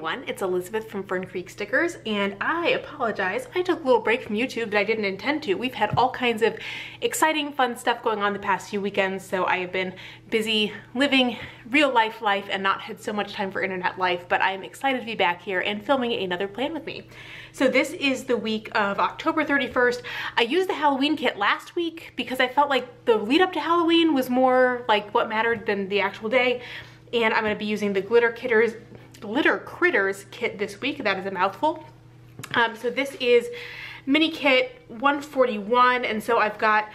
everyone, it's Elizabeth from Fern Creek Stickers, and I apologize. I took a little break from YouTube that I didn't intend to. We've had all kinds of exciting, fun stuff going on the past few weekends, so I have been busy living real life and not had so much time for internet life, but I'm excited to be back here and filming another plan with me. So this is the week of October 31st. I used the Halloween kit last week because I felt like the lead up to Halloween was more like what mattered than the actual day. And I'm going to be using the Glitter Critters kit this week. That is a mouthful. So this is mini kit 141, and so I've got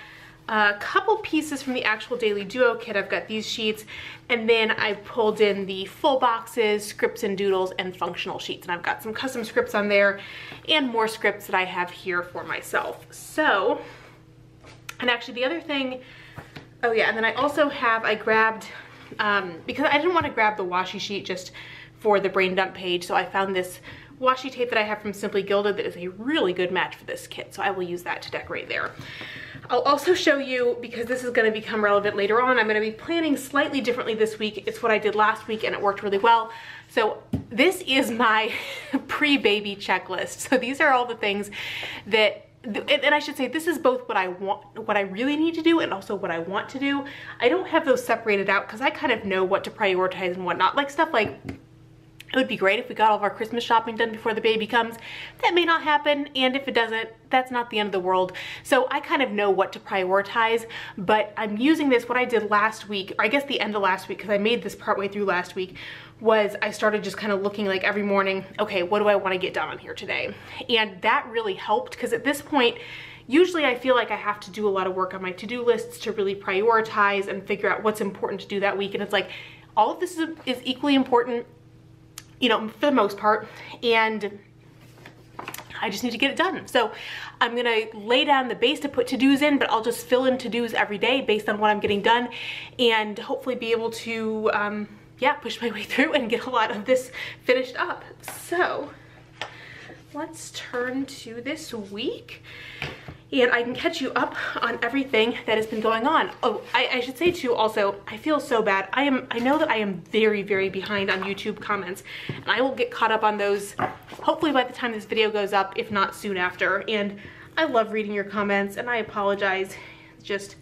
a couple pieces from the actual Daily Duo kit. I've got these sheets, and then I pulled in the full boxes, scripts and doodles, and functional sheets. And I've got some custom scripts on there and more scripts that I have here for myself. So, and actually the other thing, oh yeah, and then I also have, I grabbed, because I didn't want to grab the washi sheet just for the brain dump page, so I found this washi tape that I have from Simply Gilded that is a really good match for this kit, so I will use that to decorate there. I'll also show you, because this is going to become relevant later on, I'm going to be planning slightly differently this week. It's what I did last week and it worked really well. So this is my pre-baby checklist. So these are all the things that, and I should say, this is both what I want, what I really need to do, and also what I want to do. I don't have those separated out because I kind of know what to prioritize and whatnot. Like stuff like, it would be great if we got all of our Christmas shopping done before the baby comes. That may not happen, and if it doesn't, that's not the end of the world. So I kind of know what to prioritize, but I'm using this, what I did last week, or I guess the end of last week, because I made this partway through last week, was I started just kind of looking like every morning, okay, what do I want to get done on here today? And that really helped, because at this point, usually I feel like I have to do a lot of work on my to-do lists to really prioritize and figure out what's important to do that week. And it's like, all of this is equally important, you know, for the most part, and I just need to get it done. So I'm gonna lay down the base to put to-dos in, but I'll just fill in to-dos every day based on what I'm getting done, and hopefully be able to, yeah, push my way through and get a lot of this finished up. So let's turn to this week, and I can catch you up on everything that has been going on. Oh, I should say too, also, I feel so bad. I know that I am very, very behind on YouTube comments, and I will get caught up on those hopefully by the time this video goes up, if not soon after. And I love reading your comments, and I apologize. Just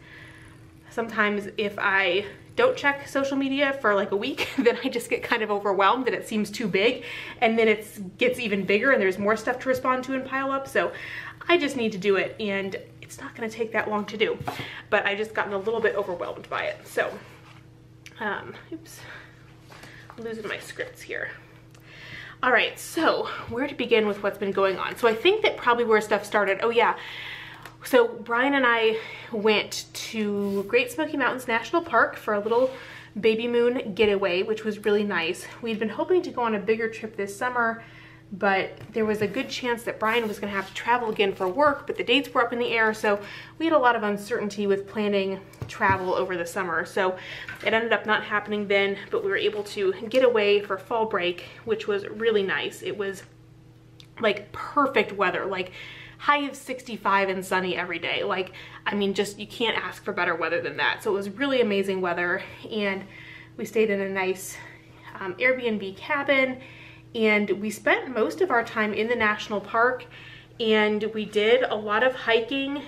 sometimes if I don't check social media for like a week, then I just get kind of overwhelmed and it seems too big, and then it gets even bigger and there's more stuff to respond to and pile up. So I just need to do it, and it's not going to take that long to do, but I just gotten a little bit overwhelmed by it. So oops, I'm losing my scripts here. All right, so where to begin with what's been going on? So I think that probably where stuff started, oh yeah, so Brian and I went to Great Smoky Mountains National Park for a little baby moon getaway, which was really nice. We'd been hoping to go on a bigger trip this summer, but there was a good chance that Brian was gonna have to travel again for work, but the dates were up in the air, so we had a lot of uncertainty with planning travel over the summer. So it ended up not happening then, but we were able to get away for fall break, which was really nice. It was like perfect weather, like high of 65 and sunny every day. Like, I mean, just, you can't ask for better weather than that. So it was really amazing weather, and we stayed in a nice Airbnb cabin, and we spent most of our time in the national park, and we did a lot of hiking.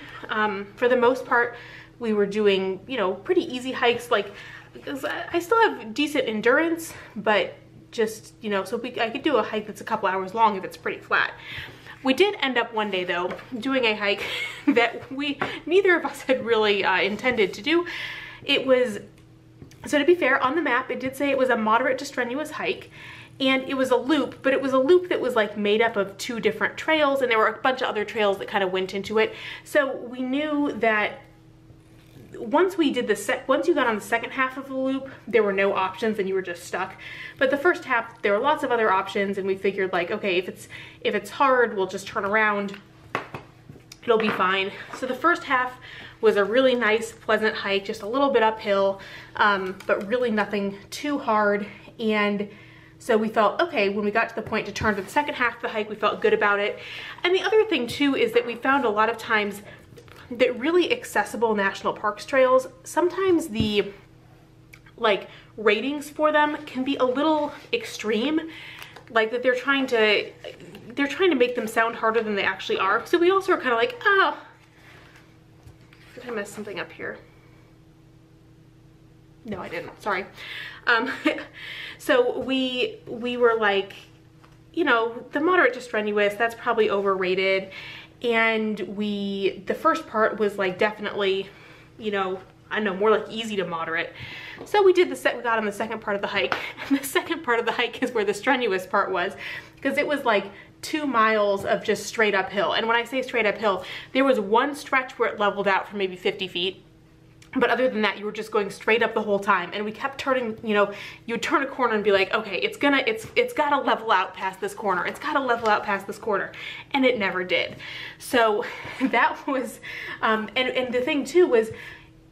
For the most part, we were doing, you know, pretty easy hikes, like, because I still have decent endurance, but just, you know, so I could do a hike that's a couple hours long if it's pretty flat. We did end up one day though doing a hike that neither of us had really intended to do. It was, so to be fair, on the map it did say it was a moderate to strenuous hike, and it was a loop, but it was a loop that was like made up of 2 different trails, and there were a bunch of other trails that kind of went into it. So we knew that once we did once you got on the second half of the loop, there were no options and you were just stuck. But the first half, there were lots of other options, and we figured like, okay, if it's hard, we'll just turn around. It'll be fine. So the first half was a really nice, pleasant hike, just a little bit uphill, but really nothing too hard. And so we felt, okay, when we got to the point to turn to the second half of the hike, we felt good about it. And the other thing too is that we found a lot of times that really accessible national parks trails, sometimes the like ratings for them can be a little extreme. like that they're trying to make them sound harder than they actually are. So we also are kind of like, oh, did I mess something up here? No, I didn't, sorry. So we were like, you know, the moderate to strenuous, that's probably overrated. And the first part was like definitely, you know, I don't know, more like easy to moderate. So we got on the second part of the hike. And the second part of the hike is where the strenuous part was, because it was like 2 miles of just straight uphill. And when I say straight uphill, there was one stretch where it leveled out for maybe 50 feet. But other than that, you were just going straight up the whole time. And we kept turning, you know, you would turn a corner and be like, okay, it's gotta level out past this corner. It's gotta level out past this corner. And it never did. So that was, and the thing too was,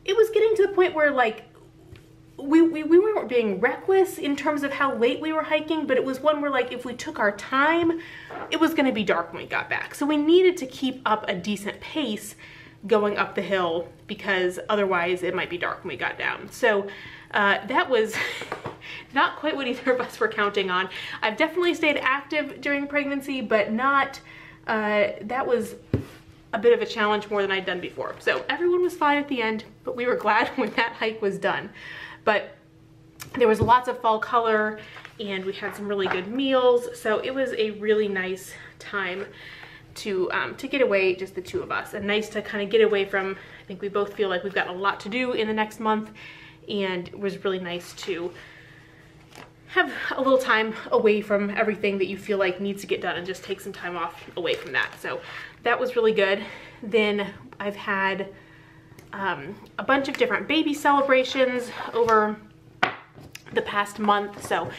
it was getting to the point where like, we weren't being reckless in terms of how late we were hiking, but it was one where like, if we took our time, it was gonna be dark when we got back. So we needed to keep up a decent pace going up the hill, because otherwise it might be dark when we got down. So that was not quite what either of us were counting on. I've definitely stayed active during pregnancy, but not, that was a bit of a challenge more than I'd done before. So everyone was fine at the end, but we were glad when that hike was done. But there was lots of fall color and we had some really good meals. So it was a really nice time to get away, just the two of us, and nice to kind of get away from, I think we both feel like we've got a lot to do in the next month, and it was really nice to have a little time away from everything that you feel like needs to get done and just take some time off away from that. So that was really good. Then I've had a bunch of different baby celebrations over the past month, so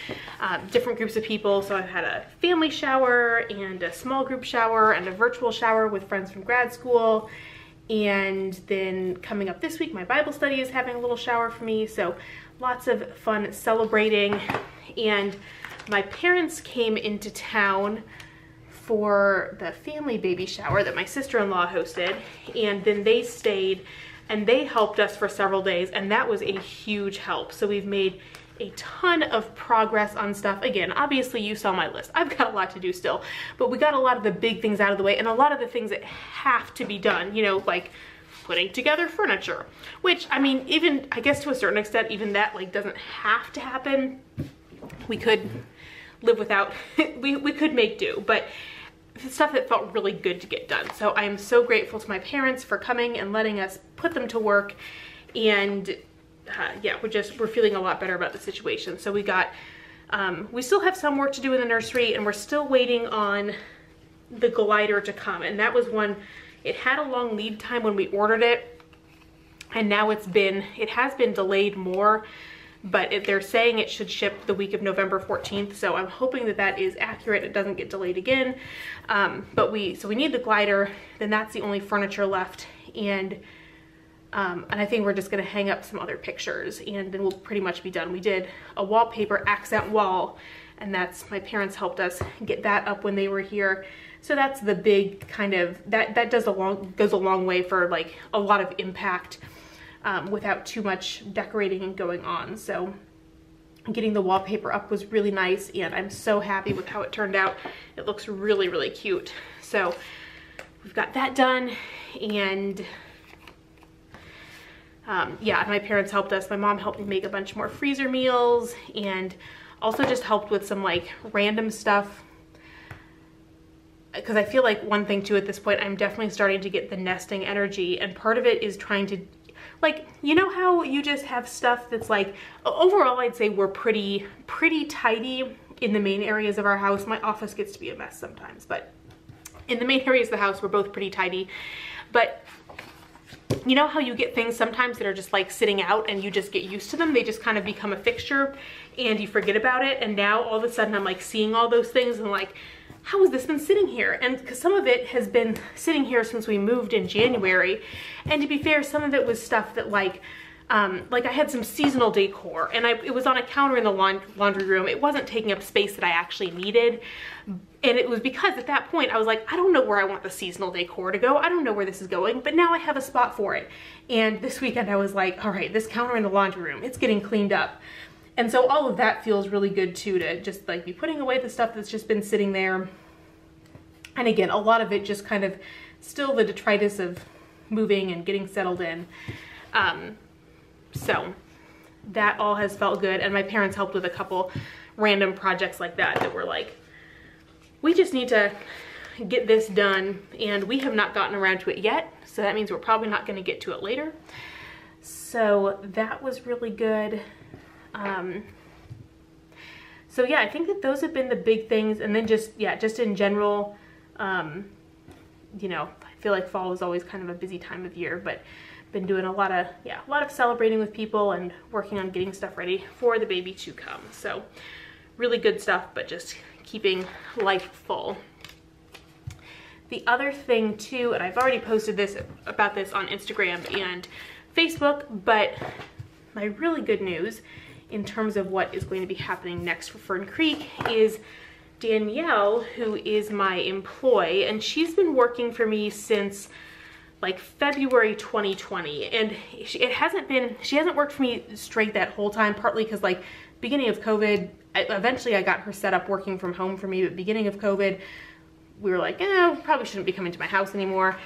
different groups of people. So I've had a family shower and a small group shower and a virtual shower with friends from grad school, and then coming up this week my Bible study is having a little shower for me. So lots of fun celebrating. And my parents came into town for the family baby shower that my sister-in-law hosted, and then they stayed and they helped us for several days, and that was a huge help. So we've made a ton of progress on stuff. Again, obviously you saw my list. I've got a lot to do still, but we got a lot of the big things out of the way, and a lot of the things that have to be done, you know, like putting together furniture, which, I mean, even, I guess to a certain extent, even that like doesn't have to happen. We could live without, we could make do, but stuff that felt really good to get done. So I am so grateful to my parents for coming and letting us put them to work. And yeah, we're feeling a lot better about the situation. So we got, we still have some work to do in the nursery, and we're still waiting on the glider to come. And that was one, it had a long lead time when we ordered it, and now it has been delayed more, but they're saying it should ship the week of November 14th. So I'm hoping that that is accurate. It doesn't get delayed again. So we need the glider, then that's the only furniture left. And I think we're just gonna hang up some other pictures, and then we'll pretty much be done. We did a wallpaper accent wall, and that's, my parents helped us get that up when they were here. So that's the big kind of, that goes a long way for like a lot of impact without too much decorating and going on. So getting the wallpaper up was really nice, and I'm so happy with how it turned out. It looks really, really cute. So we've got that done, and yeah, my parents helped us. My mom helped me make a bunch more freezer meals, and also just helped with some like random stuff. Because I feel like one thing too at this point, I'm definitely starting to get the nesting energy, and part of it is trying to, like, you know how you just have stuff that's like, overall I'd say we're pretty tidy in the main areas of our house. My office gets to be a mess sometimes, but in the main areas of the house we're both pretty tidy. But you know how you get things sometimes that are just like sitting out and you just get used to them, they just kind of become a fixture and you forget about it. And now all of a sudden I'm like seeing all those things and like, how has this been sitting here? And because some of it has been sitting here since we moved in January, and to be fair, some of it was stuff that like I had some seasonal decor, and it was on a counter in the laundry room. It wasn't taking up space that I actually needed. And it was because at that point I was like, I don't know where I want the seasonal decor to go. I don't know where this is going, but now I have a spot for it. And this weekend I was like, all right, this counter in the laundry room, it's getting cleaned up. And so all of that feels really good too, to just like be putting away the stuff that's just been sitting there. And again, a lot of it just kind of still the detritus of moving and getting settled in. So that all has felt good. And my parents helped with a couple random projects like that were like, we just need to get this done, and we have not gotten around to it yet. So that means we're probably not going to get to it later. So that was really good. So yeah, I think that those have been the big things. And then just, yeah, just in general, you know, I feel like fall is always kind of a busy time of year, but been doing a lot of celebrating with people and working on getting stuff ready for the baby to come. So really good stuff, but just keeping life full. The other thing too, and I've already posted about this on Instagram and Facebook, but my really good news in terms of what is going to be happening next for Fern Creek is Danielle, who is my employee, and she's been working for me since like February 2020, and she hasn't worked for me straight that whole time, partly because like beginning of COVID, eventually I got her set up working from home for me, but beginning of COVID, we were like, probably shouldn't be coming to my house anymore.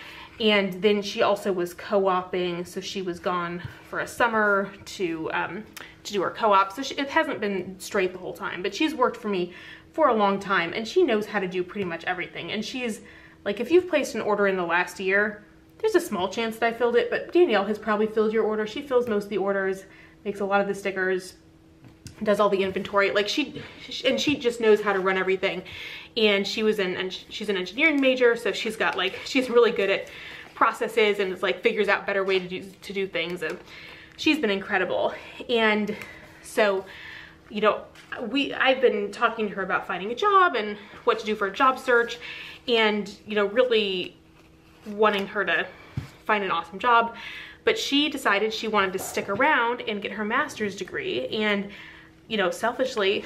And then she also was co-oping, so she was gone for a summer to do her co-op. So it hasn't been straight the whole time, but she's worked for me for a long time, and she knows how to do pretty much everything. And she's like, if you've placed an order in the last year, there's a small chance that I filled it, but Danielle has probably filled your order. She fills most of the orders, makes a lot of the stickers, does all the inventory. Like she just knows how to run everything. And she's an engineering major, so she's really good at processes, and it's like figures out better way to do things. And she's been incredible. And so, you know, I've been talking to her about finding a job and what to do for a job search, and, you know, really wanting her to find an awesome job. But she decided she wanted to stick around and get her master's degree. And, you know, selfishly,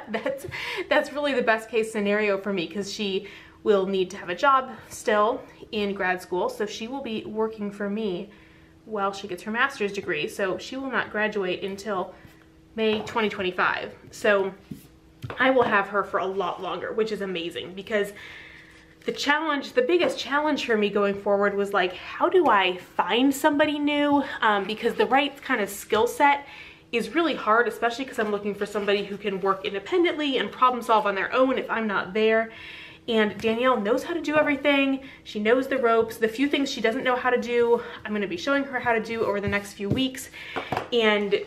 that's really the best case scenario for me, because she will need to have a job still in grad school. So she will be working for me while she gets her master's degree. So she will not graduate until May 2025. So I will have her for a lot longer, which is amazing, because the biggest challenge for me going forward was like, how do I find somebody new? Because the right kind of skill set is really hard, especially because I'm looking for somebody who can work independently and problem solve on their own if I'm not there. And Danielle knows how to do everything. She knows the ropes. The few things she doesn't know how to do, I'm going to be showing her how to do over the next few weeks. And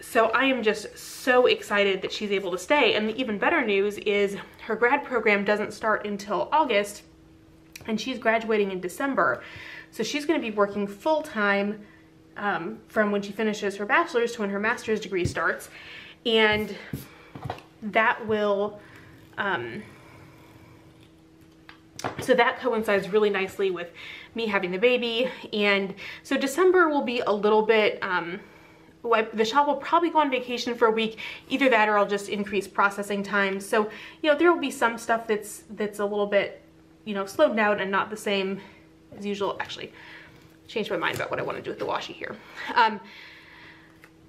so I am just so excited that she's able to stay. And the even better news is her grad program doesn't start until August, and she's graduating in December. So she's going to be working full-time from when she finishes her bachelor's to when her master's degree starts. And that will, so that coincides really nicely with me having the baby. And so December will be a little bit, the shop will probably go on vacation for a week, either that or I'll just increase processing time. So, you know, there will be some stuff that's a little bit, you know, slowed down and not the same as usual. Actually, changed my mind about what I want to do with the washi here.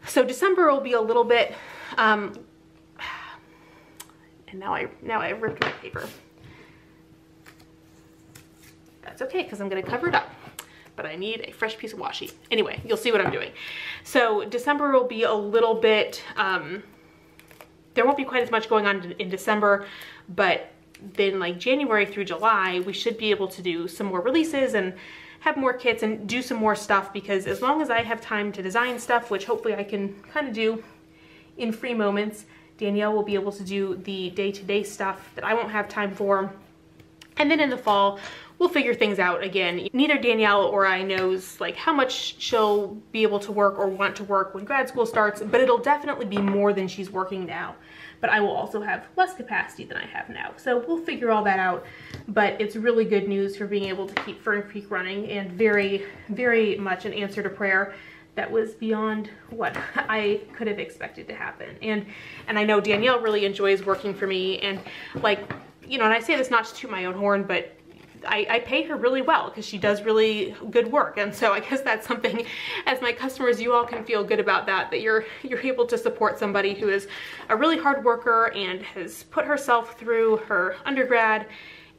So December will be a little bit, and now I ripped my paper. That's okay, because I'm going to cover it up. But I need a fresh piece of washi. Anyway, you'll see what I'm doing. So December will be a little bit, there won't be quite as much going on in December, but then like January through July, we should be able to do some more releases and have more kits and do some more stuff, because as long as I have time to design stuff, which hopefully I can kind of do in free moments, Danielle will be able to do the day-to-day stuff that I won't have time for. And then in the fall, we'll figure things out again. Neither Danielle or I knows like how much she'll be able to work or want to work when grad school starts, but it'll definitely be more than she's working now. But I will also have less capacity than I have now. So we'll figure all that out. But it's really good news for being able to keep Fern Creek running, and very, very much an answer to prayer that was beyond what I could have expected to happen. And I know Danielle really enjoys working for me, and like, you know, and I say this not to toot my own horn, but I pay her really well because she does really good work. And so I guess that's something, as my customers, you all can feel good about that you're able to support somebody who is a really hard worker and has put herself through her undergrad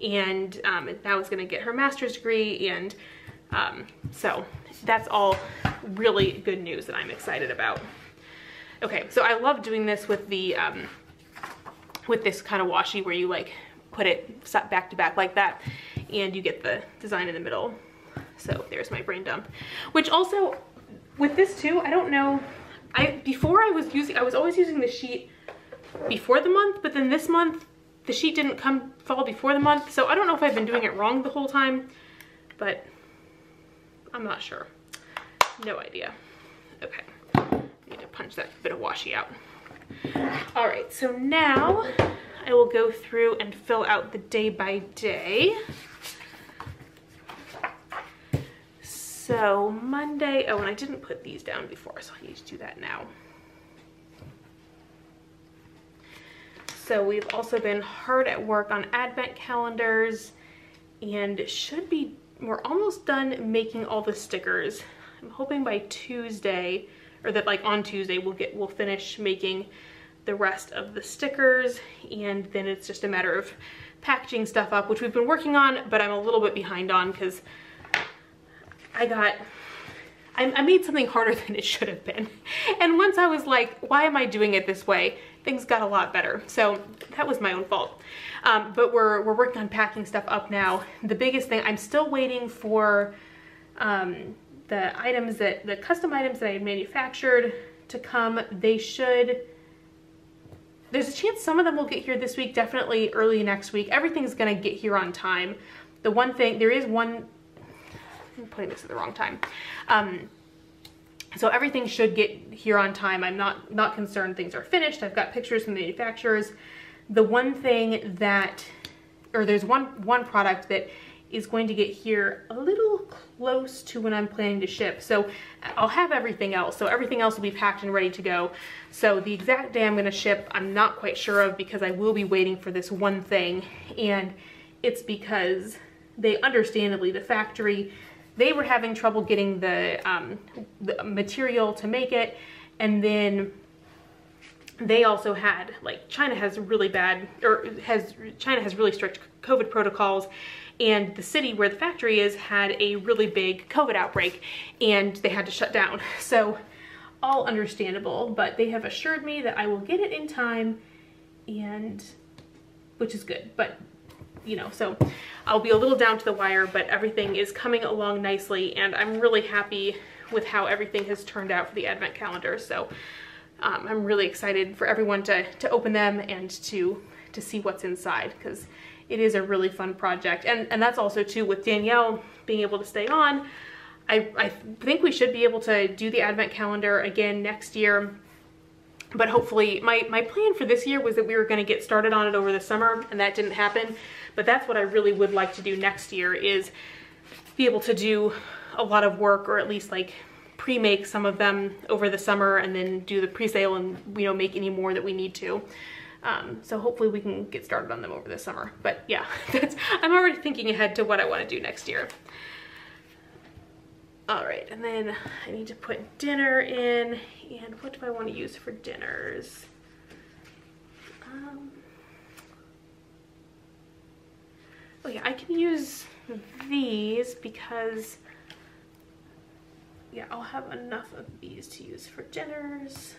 and now is going to get her master's degree. And so that's all really good news that I'm excited about. Okay, so I love doing this with the with this kind of washi where you like put it back to back like that and you get the design in the middle. So there's my brain dump. Which also with this too, I don't know, before I was always using the sheet before the month, but then this month the sheet didn't fall before the month, so I don't know if I've been doing it wrong the whole time, but I'm not sure. No idea. Okay, need to punch that bit of washi out. All right, so now I will go through and fill out the day by day. So Monday, oh, and I didn't put these down before, so I need to do that now. So we've also been hard at work on advent calendars and we're almost done making all the stickers. I'm hoping by Tuesday, or that like on Tuesday we'll finish making the rest of the stickers, and then it's just a matter of packaging stuff up, which we've been working on, but I'm a little bit behind on because I made something harder than it should have been. And once I was like, why am I doing it this way? Things got a lot better. So that was my own fault. But we're working on packing stuff up now. The biggest thing, I'm still waiting for the custom items that I had manufactured to come. There's a chance some of them will get here this week, definitely early next week. Everything's gonna get here on time. The one thing, I'm putting this at the wrong time. So everything should get here on time. I'm not concerned things are finished. I've got pictures from the manufacturers. The one thing there's one product that is going to get here a little close to when I'm planning to ship. So I'll have everything else. So everything else will be packed and ready to go. So the exact day I'm gonna ship, I'm not quite sure of because I will be waiting for this one thing. And it's because understandably, the factory, they were having trouble getting the material to make it. And then they also had, like, China has really strict COVID protocols, and the city where the factory is had a really big COVID outbreak and they had to shut down. So all understandable, but they have assured me that I will get it in time, and which is good. But you know, so I'll be a little down to the wire, but everything is coming along nicely, and I'm really happy with how everything has turned out for the advent calendar. So I'm really excited for everyone to open them and to see what's inside, because it is a really fun project. And that's also too, with Danielle being able to stay on, I think we should be able to do the advent calendar again next year. But hopefully, my plan for this year was that we were going to get started on it over the summer, and that didn't happen. But that's what I really would like to do next year, is be able to do a lot of work, or at least like pre-make some of them over the summer and then do the pre-sale and, you know, make any more that we need to. So hopefully we can get started on them over the summer. But yeah, I'm already thinking ahead to what I want to do next year. All right, and then I need to put dinner in, and what do I want to use for dinners? Oh yeah, I can use these because, yeah, I'll have enough of these to use for dinners.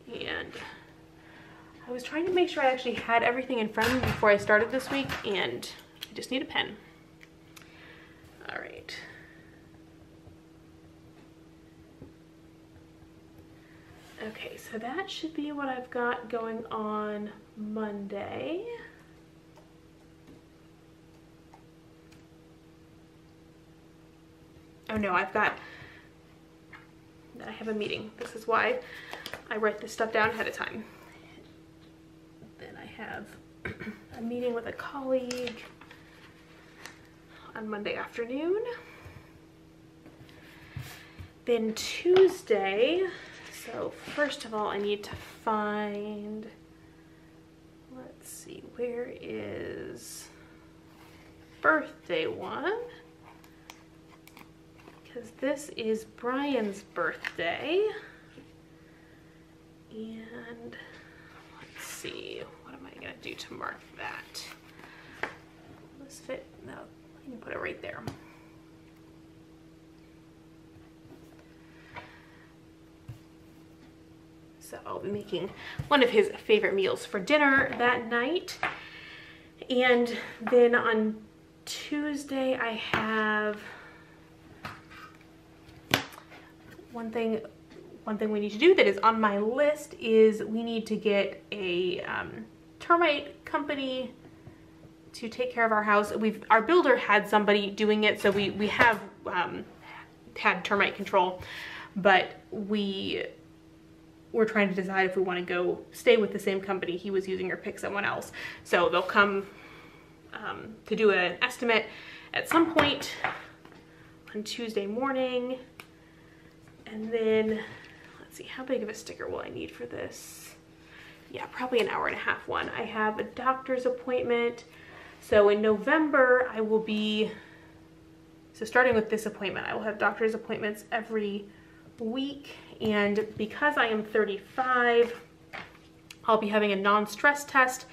And I was trying to make sure I actually had everything in front of me before I started this week, and I just need a pen. All right. Okay, so that should be what I've got going on Monday. Oh no, I have a meeting. This is why I write this stuff down ahead of time. Then I have a meeting with a colleague on Monday afternoon. Then Tuesday, so first of all I need to find, let's let's see, where is birthday one? Because this is Brian's birthday. And let's see, what am I gonna do to mark that? Will this fit? No, I can put it right there. So I'll be making one of his favorite meals for dinner that night. And then on Tuesday I have one thing we need to do that is on my list is we need to get a termite company to take care of our house. Our builder had somebody doing it, so we have had termite control, but we're trying to decide if we want to go stay with the same company he was using or pick someone else. So they'll come to do an estimate at some point on Tuesday morning. And then, let's see, how big of a sticker will I need for this? Yeah, probably an hour-and-a-half one. I have a doctor's appointment. So in November, I will be, so starting with this appointment, I will have doctor's appointments every week. And because I am 35, I'll be having a non-stress test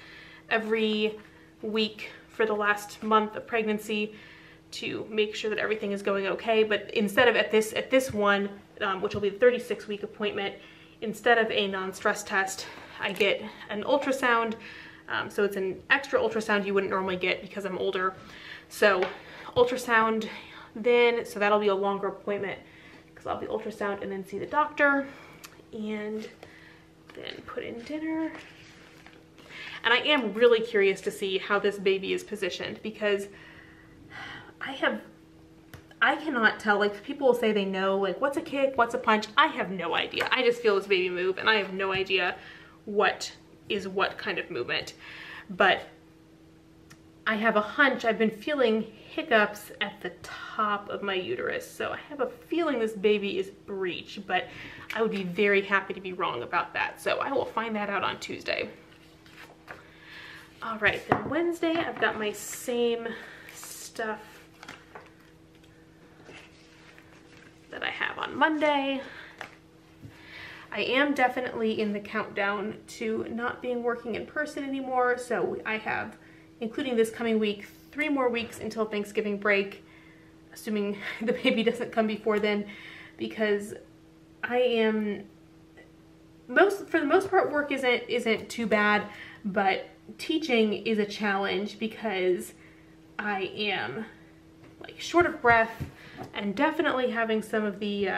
every week for the last month of pregnancy to make sure that everything is going okay. But instead of at this one, which will be the 36-week appointment, instead of a non-stress test, I get an ultrasound. So it's an extra ultrasound you wouldn't normally get because I'm older. So ultrasound then, so that'll be a longer appointment because I'll be ultrasound and then see the doctor and then put in dinner. And I am really curious to see how this baby is positioned because I cannot tell, like people will say they know, like what's a kick, what's a punch. I have no idea. I just feel this baby move and I have no idea what is what kind of movement. But I have a hunch, I've been feeling hiccups at the top of my uterus. So I have a feeling this baby is breech, but I would be very happy to be wrong about that. So I will find that out on Tuesday. All right, then Wednesday, I've got my same stuff that I have on Monday. I am definitely in the countdown to not being working in person anymore. So I have, including this coming week, 3 more weeks until Thanksgiving break, assuming the baby doesn't come before then, because I am, for the most part, work isn't too bad, but teaching is a challenge because I am like short of breath and definitely having some of the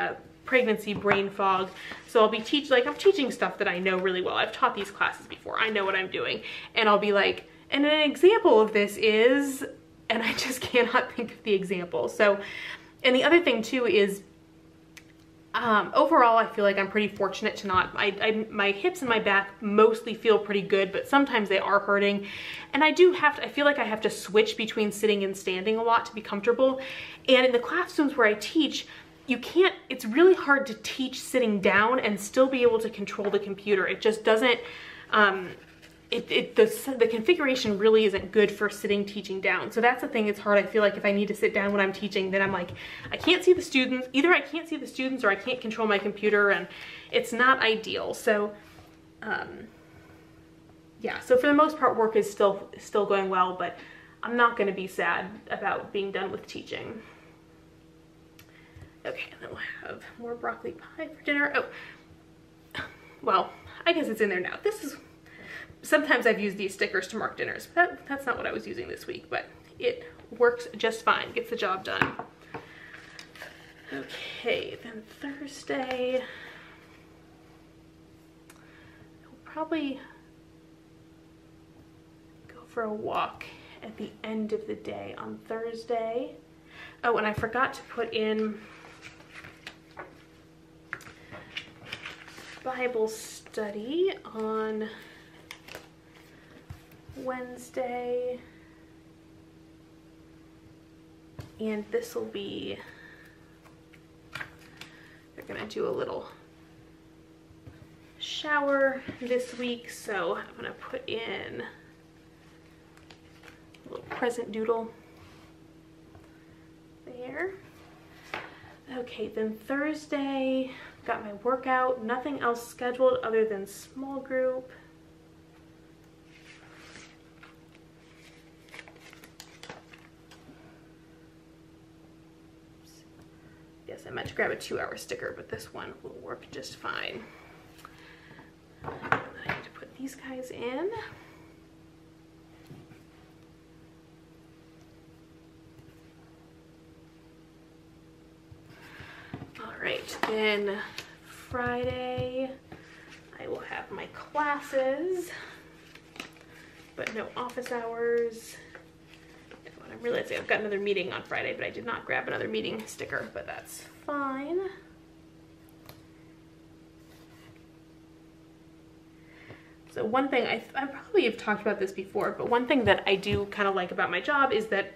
pregnancy brain fog. So I'll be I'm teaching stuff that I know really well. I've taught these classes before. I know what I'm doing. And I'll be like, and an example of this is, and I just cannot think of the example. So, and the other thing too is, overall, I feel like I'm pretty fortunate to not, my hips and my back mostly feel pretty good, but sometimes they are hurting. And I feel like I have to switch between sitting and standing a lot to be comfortable. And in the classrooms where I teach, it's really hard to teach sitting down and still be able to control the computer. It just doesn't, the configuration really isn't good for sitting teaching down. So that's the thing, it's hard. I feel like if I need to sit down when I'm teaching, then I'm like, I can't see the students. Either I can't see the students or I can't control my computer, and it's not ideal. So yeah, so for the most part, work is still going well, but I'm not gonna be sad about being done with teaching. Okay, and then we'll have more broccoli pie for dinner. Oh, well, I guess it's in there now. Sometimes I've used these stickers to mark dinners, but that's not what I was using this week, but it works just fine, gets the job done. Okay, then Thursday, I'll probably go for a walk at the end of the day on Thursday. Oh, and I forgot to put in Bible study on Wednesday, and this will be, they're gonna do a little shower this week, so I'm gonna put in present doodle there. Okay, then Thursday, got my workout, nothing else scheduled other than small group. Yes, I meant to grab a 2-hour sticker, but this one will work just fine. I need to put these guys in. Alright, then Friday I will have my classes, but no office hours. I'm realizing I've got another meeting on Friday, but I did not grab another meeting sticker, but that's fine. So one thing, I probably have talked about this before, but one thing that I do kind of like about my job is that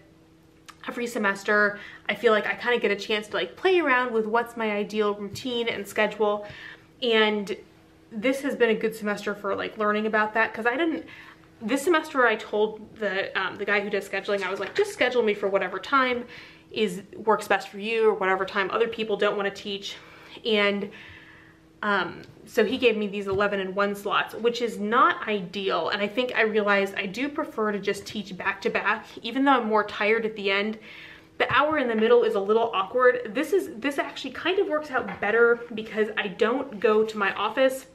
every semester I feel like I kind of get a chance to like play around with what's my ideal routine and schedule. And this has been a good semester for like learning about that, because this semester I told the guy who does scheduling, I was like, just schedule me for whatever time works best for you, or whatever time other people don't want to teach. And so he gave me these 11 and 1 slots, which is not ideal. And I think I realized I do prefer to just teach back to back, even though I'm more tired at the end. The hour in the middle is a little awkward. This actually kind of works out better because I don't go to my office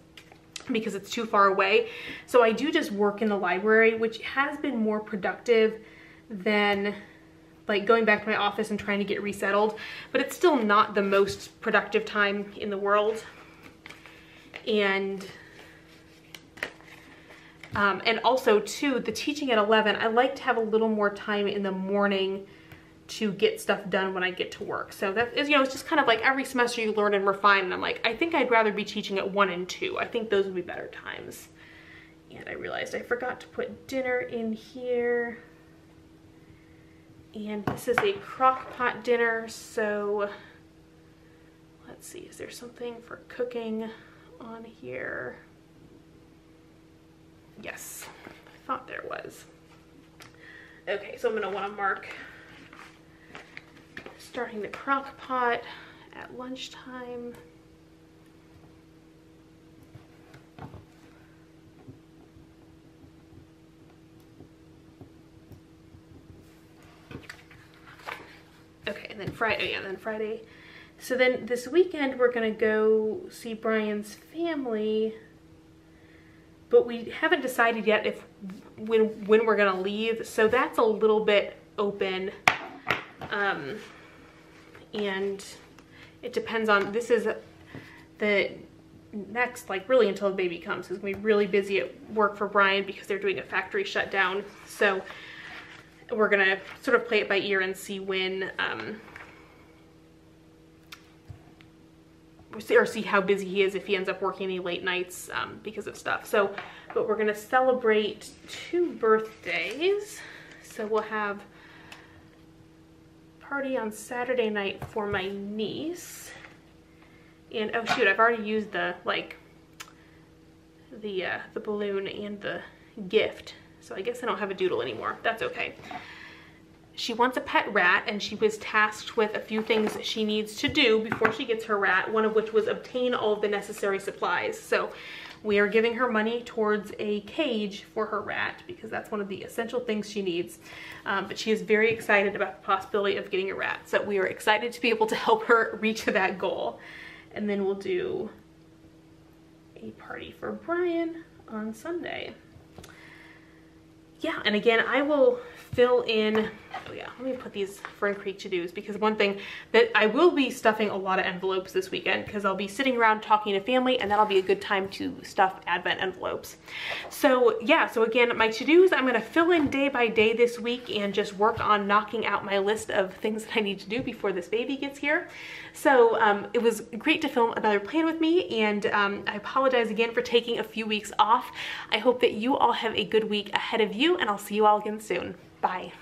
because it's too far away. So I do just work in the library, which has been more productive than like going back to my office and trying to get resettled, but it's still not the most productive time in the world. And also too, the teaching at 11, I like to have a little more time in the morning to get stuff done when I get to work. So that is, you know, it's just kind of like every semester you learn and refine, and I'm like, I think I'd rather be teaching at 1 and 2. I think those would be better times. And I realized I forgot to put dinner in here. And this is a crock pot dinner, so let's see, is there something for cooking on here? Yes, I thought there was. Okay, so I'm gonna wanna mark starting the crock pot at lunchtime. Okay, and then Friday. So then this weekend we're gonna go see Brian's family, but we haven't decided yet when we're gonna leave. So that's a little bit open. And it depends on, this is the next, like really until the baby comes, it's gonna be really busy at work for Brian because they're doing a factory shutdown. So we're gonna sort of play it by ear and see when, or see how busy he is if he ends up working any late nights because of stuff. So, but we're gonna celebrate 2 birthdays. So we'll have party on Saturday night for my niece, and oh shoot, I've already used the the balloon and the gift, so I guess I don't have a doodle anymore. That's okay. She wants a pet rat, and she was tasked with a few things she needs to do before she gets her rat, one of which was obtain all of the necessary supplies. So we are giving her money towards a cage for her rat because that's one of the essential things she needs. But she is very excited about the possibility of getting a rat. So we are excited to be able to help her reach that goal. And then we'll do a party for Brian on Sunday. Yeah, and again, I will fill in, oh yeah, let me put these Fern Creek to-dos, because one thing that I will be stuffing a lot of envelopes this weekend because I'll be sitting around talking to family, and that'll be a good time to stuff Advent envelopes. So yeah, so again, my to-dos, I'm gonna fill in day by day this week and just work on knocking out my list of things that I need to do before this baby gets here. So it was great to film another plan with me, and I apologize again for taking a few weeks off. I hope that you all have a good week ahead of you, and I'll see you all again soon. Bye.